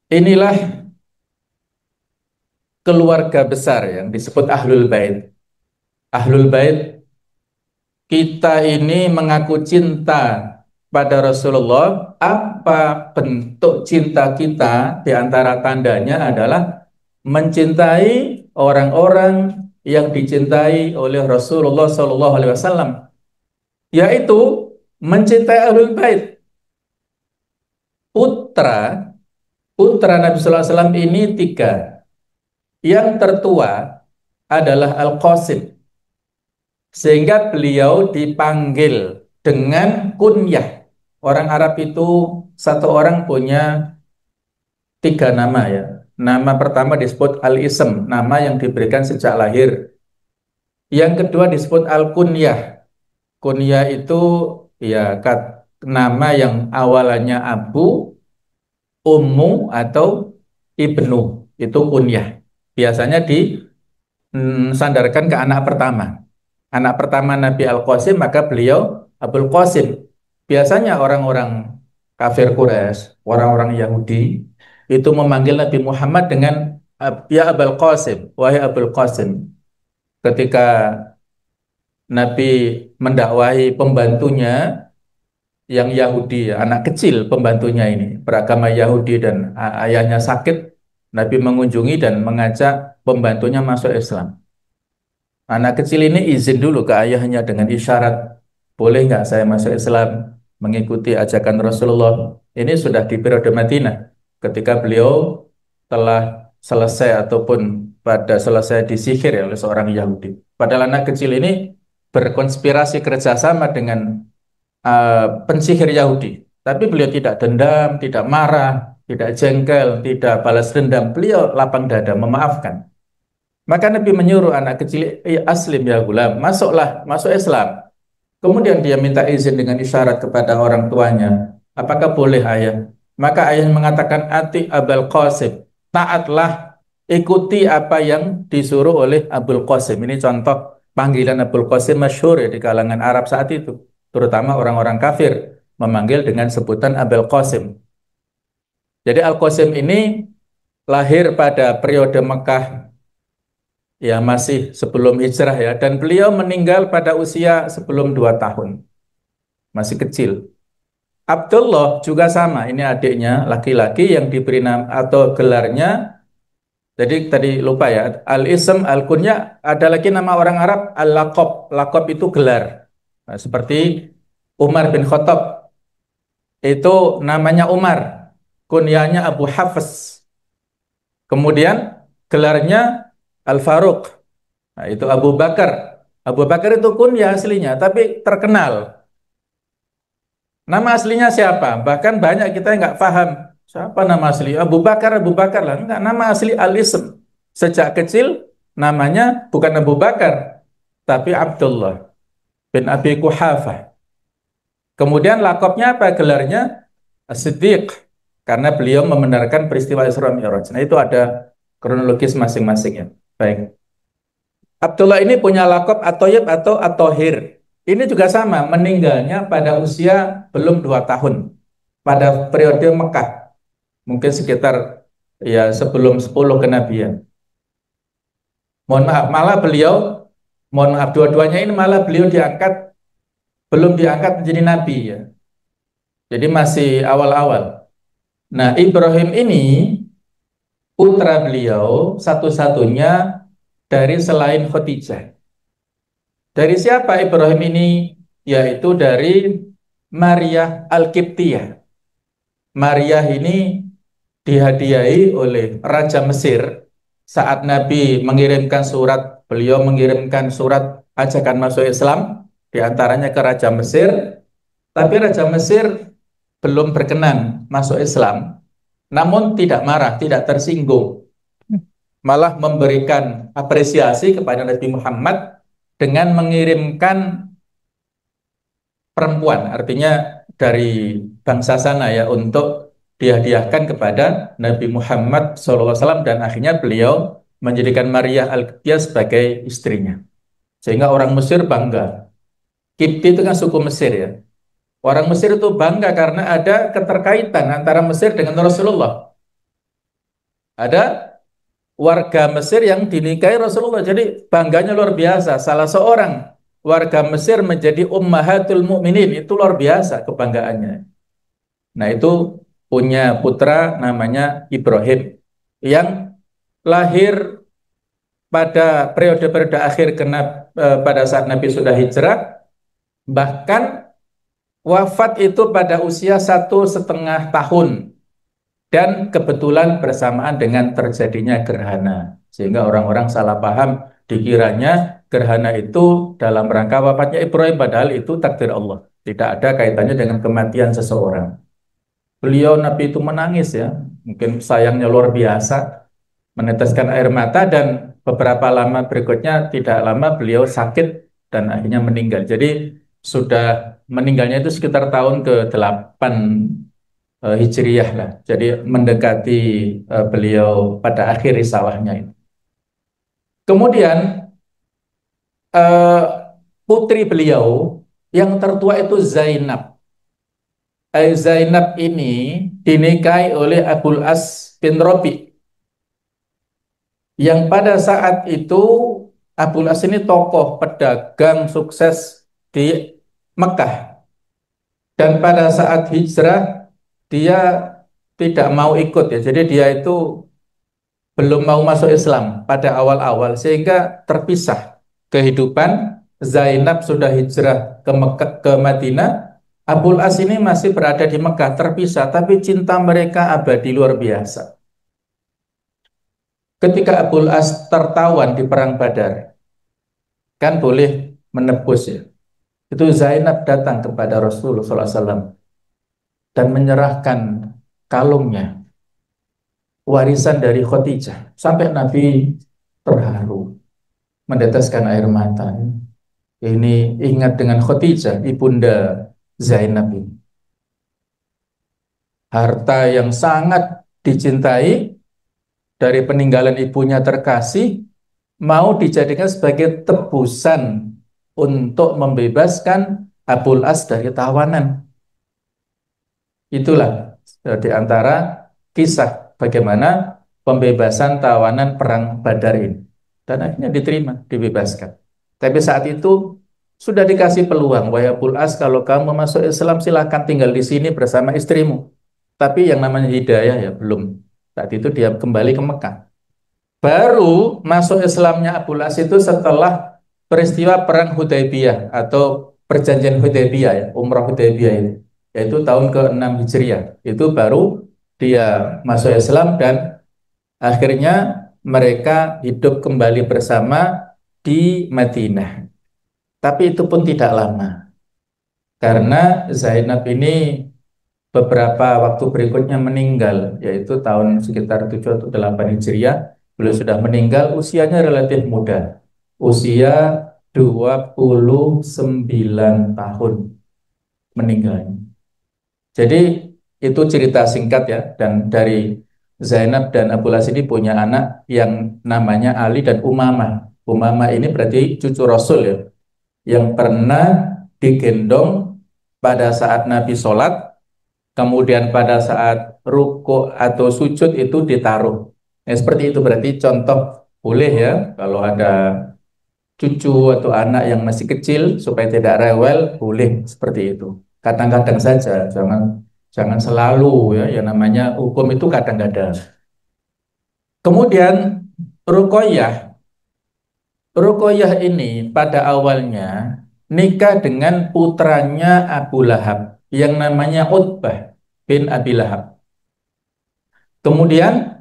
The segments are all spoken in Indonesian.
Inilah keluarga besar yang disebut Ahlul Bait. Ahlul Bait, kita ini mengaku cinta pada Rasulullah. Apa bentuk cinta kita? Di antara tandanya adalah mencintai orang-orang yang dicintai oleh Rasulullah SAW, yaitu mencintai Ahlul Bait. Putra putra Nabi SAW ini tiga. Yang tertua adalah Al-Qasim, sehingga beliau dipanggil dengan kunyah. Orang Arab itu satu orang punya tiga nama ya. Nama pertama disebut Al-Ism, nama yang diberikan sejak lahir. Yang kedua disebut Al-Kunyah. Kunyah itu ya nama yang awalannya Abu, Ummu, atau Ibnu. Itu kunyah. Biasanya disandarkan ke anak pertama. Anak pertama Nabi Al-Qasim, maka beliau Abul Qasim. Biasanya orang-orang kafir Quraisy, orang-orang Yahudi itu memanggil Nabi Muhammad dengan ya Abul Qasim, wahai Abul Qasim. Ketika Nabi mendakwahi pembantunya yang Yahudi, anak kecil pembantunya ini beragama Yahudi dan ayahnya sakit, Nabi mengunjungi dan mengajak pembantunya masuk Islam. Anak kecil ini izin dulu ke ayahnya dengan isyarat, boleh nggak saya masuk Islam, mengikuti ajakan Rasulullah. Ini sudah di periode Madinah, ketika beliau telah selesai ataupun pada selesai disihir ya oleh seorang Yahudi. Padahal anak kecil ini berkonspirasi kerjasama dengan pensihir Yahudi. Tapi beliau tidak dendam, tidak marah, tidak jengkel, tidak balas dendam. Beliau lapang dada, memaafkan. Maka Nabi menyuruh anak kecil, aslim ya gulam, masuklah, masuk Islam. Kemudian dia minta izin dengan isyarat kepada orang tuanya. Apakah boleh ayah? Maka ayah mengatakan, ati Abul Qasim, taatlah, ikuti apa yang disuruh oleh Abul Qasim. Ini contoh panggilan Abul Qasim masyhur ya di kalangan Arab saat itu. Terutama orang-orang kafir memanggil dengan sebutan Abul Qasim. Jadi Al-Qasim ini lahir pada periode Mekah ya masih sebelum hijrah ya, dan beliau meninggal pada usia sebelum 2 tahun, masih kecil. Abdullah juga sama, ini adiknya laki-laki yang diberi nama atau gelarnya, jadi tadi lupa ya, Al-Ism, Al-Kunya, ada lagi nama orang Arab Al-Laqab. Laqab itu gelar. Nah, seperti Umar bin Khattab itu namanya Umar, kunyahnya Abu Hafs, kemudian gelarnya Al-Faruq. Nah, itu Abu Bakar. Abu Bakar itu kunyah aslinya, tapi terkenal. Nama aslinya siapa? Bahkan banyak kita yang nggak paham. Siapa nama asli? Abu Bakar lah. Enggak, nama asli Al-Ism. Sejak kecil namanya bukan Abu Bakar, tapi Abdullah bin Abi Quhafah. Kemudian lakopnya apa? Gelarnya As-Siddiq. Karena beliau membenarkan peristiwa Isra Mi'raj. Nah, itu ada kronologis masing-masing ya. Baik. Abdullah ini punya lakop At-Thayyib atau At-Thahir. Ini juga sama, meninggalnya pada usia belum 2 tahun. Pada periode Mekah. Mungkin sekitar ya sebelum 10 kenabian. Mohon maaf, malah beliau, mohon maaf, dua-duanya ini malah beliau diangkat, belum diangkat menjadi nabi ya. Jadi masih awal-awal. Nah, Ibrahim ini putra beliau satu-satunya dari selain Khadijah. Dari siapa Ibrahim ini? Yaitu dari Maryah Al-Qibtiyah. Maryah ini dihadiahi oleh Raja Mesir saat Nabi mengirimkan surat, beliau mengirimkan surat ajakan masuk Islam, diantaranya ke Raja Mesir, tapi Raja Mesir belum berkenan masuk Islam, namun tidak marah, tidak tersinggung, malah memberikan apresiasi kepada Nabi Muhammad dengan mengirimkan perempuan, artinya dari bangsa sana ya, untuk dihadiahkan kepada Nabi Muhammad SAW, dan akhirnya beliau menjadikan Maria Al-Qibtiyah sebagai istrinya. Sehingga orang Mesir bangga. Qibti itu kan suku Mesir ya. Orang Mesir itu bangga karena ada keterkaitan antara Mesir dengan Rasulullah. Ada warga Mesir yang dinikahi Rasulullah. Jadi bangganya luar biasa. Salah seorang warga Mesir menjadi ummahatul mukminin, itu luar biasa kebanggaannya. Nah, itu punya putra namanya Ibrahim yang lahir pada periode-periode akhir pada saat Nabi sudah hijrah, bahkan wafat itu pada usia 1,5 tahun dan kebetulan bersamaan dengan terjadinya gerhana, sehingga orang-orang salah paham, dikiranya gerhana itu dalam rangka wafatnya Ibrahim, padahal itu takdir Allah, tidak ada kaitannya dengan kematian seseorang. Beliau Nabi itu menangis ya, mungkin sayangnya luar biasa, meneteskan air mata, dan beberapa lama berikutnya, tidak lama beliau sakit dan akhirnya meninggal. Jadi sudah meninggalnya itu sekitar tahun ke-8 Hijriyah lah. Jadi mendekati beliau pada akhir risalahnya itu. Kemudian eh, putri beliau yang tertua itu Zainab. Zainab ini dinikahi oleh Abul As bin Rabi, yang pada saat itu Abul As ini tokoh pedagang sukses di Mekah, dan pada saat hijrah dia tidak mau ikut ya, jadi dia itu belum mau masuk Islam pada awal-awal, sehingga terpisah kehidupan. Zainab sudah hijrah ke Mekah, ke Madinah. Abul As ini masih berada di Mekah, terpisah, tapi cinta mereka abadi luar biasa. Ketika Abul As tertawan di perang Badar, kan boleh menebus ya, itu Zainab datang kepada Rasulullah SAW dan menyerahkan kalungnya, warisan dari Khadijah, sampai Nabi terharu, meneteskan air mata. Ini ingat dengan Khadijah, ibunda Zainab ini. Harta yang sangat dicintai dari peninggalan ibunya terkasih, mau dijadikan sebagai tebusan untuk membebaskan Abul As dari tawanan. Itulah di antara kisah bagaimana pembebasan tawanan perang Badar ini. Dan akhirnya diterima, dibebaskan. Tapi saat itu sudah dikasih peluang, wahai Abul As, kalau kamu masuk Islam silahkan tinggal di sini bersama istrimu. Tapi yang namanya hidayah ya belum. Saat itu dia kembali ke Mekah. Baru masuk Islamnya Abul As itu setelah peristiwa perang Hudaybiyah atau perjanjian Hudaybiyah ya, Umrah Hudaybiyah ini, yaitu tahun ke-6 Hijriah. Itu baru dia masuk Islam, dan akhirnya mereka hidup kembali bersama di Madinah. Tapi itu pun tidak lama, karena Zainab ini beberapa waktu berikutnya meninggal, yaitu tahun sekitar 7 atau 8 Hijriah. Beliau sudah meninggal, usianya relatif muda, usia 29 tahun meninggalnya. Jadi itu cerita singkat ya, dan dari Zainab dan Abu Las ini punya anak yang namanya Ali dan Umamah. Umamah ini berarti cucu Rasul ya, yang pernah digendong pada saat Nabi sholat, kemudian pada saat ruku atau sujud itu ditaruh. Nah, seperti itu berarti contoh boleh ya, kalau ada cucu atau anak yang masih kecil supaya tidak rewel, boleh seperti itu. Kadang-kadang saja, jangan jangan selalu ya, yang namanya hukum itu kadang-kadang. Kemudian Ruqayyah, Ruqayyah ini pada awalnya nikah dengan putranya Abu Lahab yang namanya Utbah bin Abi Lahab. Kemudian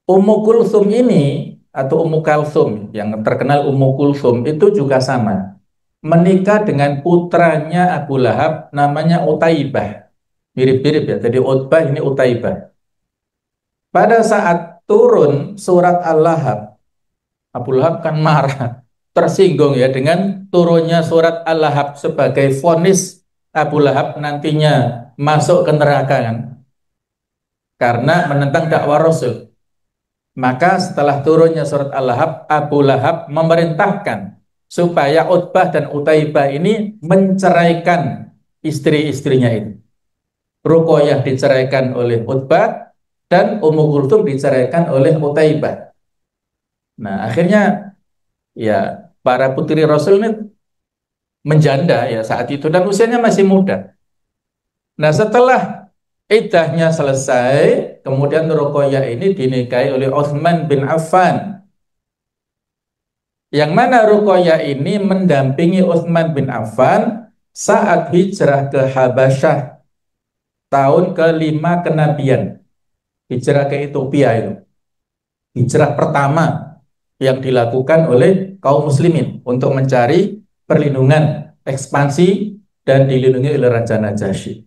Ummu Kulsum ini atau Ummu Kalsum, yang terkenal Ummu Kulsum, itu juga sama, menikah dengan putranya Abu Lahab namanya Utaibah. Mirip-mirip ya, jadi Utbah ini Utaibah. Pada saat turun surat Al-Lahab, Abu Lahab kan marah, tersinggung ya dengan turunnya surat Al-Lahab sebagai vonis Abu Lahab nantinya masuk ke neraka kan, karena menentang dakwah Rasul. Maka setelah turunnya surat Al-Lahab, Abu Lahab memerintahkan supaya Utbah dan Utaibah ini menceraikan istri-istrinya itu. Ruqayyah diceraikan oleh Utbah, dan Ummu Kulthum diceraikan oleh Utaibah. Nah, akhirnya ya para putri Rasul ini menjanda ya saat itu dan usianya masih muda. Nah, setelah iddahnya selesai, kemudian Ruqayyah ini dinikahi oleh Utsman bin Affan. Yang mana Ruqayyah ini mendampingi Utsman bin Affan saat hijrah ke Habasyah tahun kelima kenabian. Hijrah ke Ethiopia itu. Hijrah pertama yang dilakukan oleh kaum muslimin untuk mencari perlindungan, ekspansi, dan dilindungi oleh Raja Najasyi.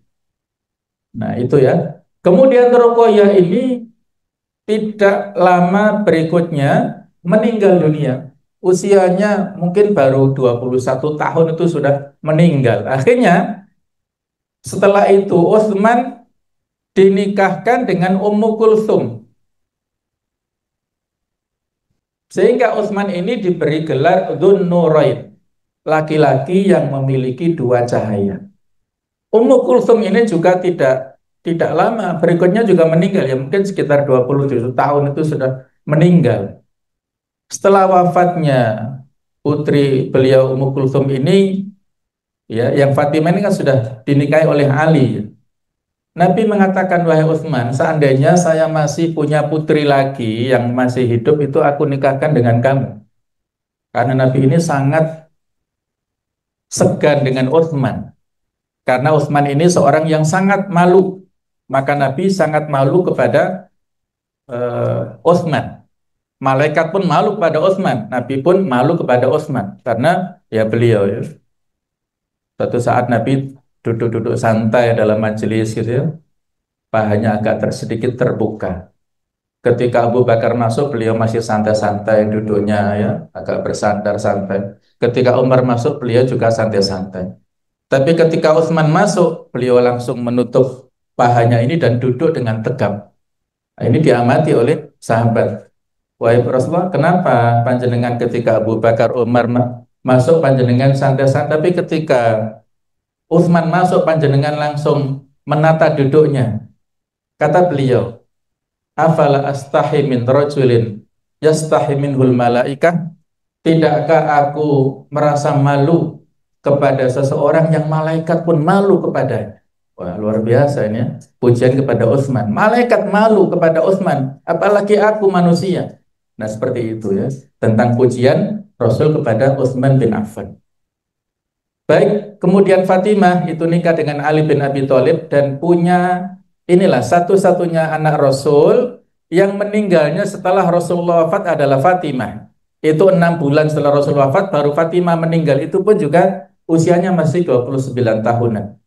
Nah, itu ya. Kemudian Ruqayyah ini tidak lama berikutnya meninggal dunia. Usianya mungkin baru 21 tahun itu sudah meninggal. Akhirnya setelah itu Utsman dinikahkan dengan Ummu Kulthum. Sehingga Utsman ini diberi gelar Dzun Nurain, laki-laki yang memiliki dua cahaya. Ummu Kulthum ini juga tidak lama berikutnya juga meninggal, ya mungkin sekitar 27 tahun itu sudah meninggal. Setelah wafatnya putri beliau Ummu Kulthum ini, ya yang Fatimah ini kan sudah dinikahi oleh Ali. Nabi mengatakan, wahai Utsman, seandainya saya masih punya putri lagi yang masih hidup, itu aku nikahkan dengan kamu. Karena Nabi ini sangat segan dengan Utsman. Karena Utsman ini seorang yang sangat malu. Maka Nabi sangat malu kepada Utsman. Malaikat pun malu kepada Utsman. Nabi pun malu kepada Utsman. Karena ya beliau ya. Suatu saat Nabi duduk-duduk santai dalam majelis gitu ya. Pahanya agak sedikit terbuka. Ketika Abu Bakar masuk, beliau masih santai-santai duduknya ya, agak bersandar santai. Ketika Umar masuk, beliau juga santai-santai. Tapi ketika Utsman masuk, beliau langsung menutup pahanya ini dan duduk dengan tegap. Nah, ini diamati oleh sahabat. Wahai Rasulullah, kenapa panjenengan ketika Abu Bakar Umar masuk panjenengan santai-santai, tapi ketika Utsman masuk panjenengan langsung menata duduknya. Kata beliau, afala astahi min rajulin yastahi minhul malaikah? Tidakkah aku merasa malu kepada seseorang yang malaikat pun malu kepadanya? Wah, luar biasa ini ya. Pujian kepada Utsman. Malaikat malu kepada Utsman, apalagi aku manusia. Nah, seperti itu ya. Tentang pujian Rasul kepada Utsman bin Affan. Baik, kemudian Fatimah itu nikah dengan Ali bin Abi Thalib dan punya inilah satu-satunya anak Rasul yang meninggalnya setelah Rasulullah wafat adalah Fatimah. Itu 6 bulan setelah Rasul wafat baru Fatimah meninggal. Itu pun juga usianya masih 29 tahunan.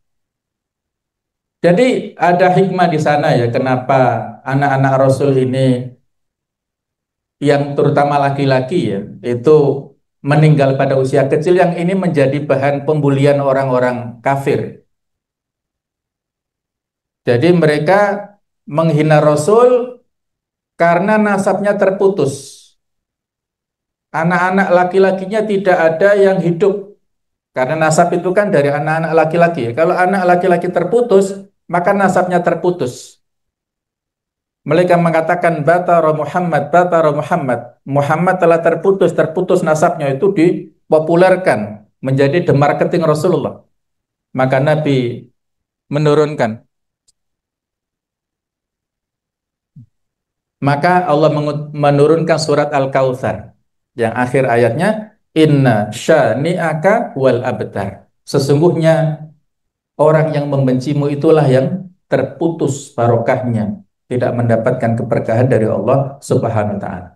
Jadi ada hikmah di sana ya kenapa anak-anak Rasul ini yang terutama laki-laki ya itu meninggal pada usia kecil, yang ini menjadi bahan pembulian orang-orang kafir. Jadi mereka menghina Rasul karena nasabnya terputus. Anak-anak laki-lakinya tidak ada yang hidup. Karena nasab itu kan dari anak-anak laki-laki. Kalau anak laki-laki terputus, maka nasabnya terputus. Mereka mengatakan Batara Muhammad, Batara Muhammad. Muhammad telah terputus nasabnya, itu dipopulerkan menjadi the marketing Rasulullah. Maka Nabi menurunkan. Maka Allah menurunkan surat Al-Kautsar yang akhir ayatnya inna syani'aka wal abtar. Sesungguhnya orang yang membencimu itulah yang terputus barokahnya, tidak mendapatkan keberkahan dari Allah Subhanahu wa taala.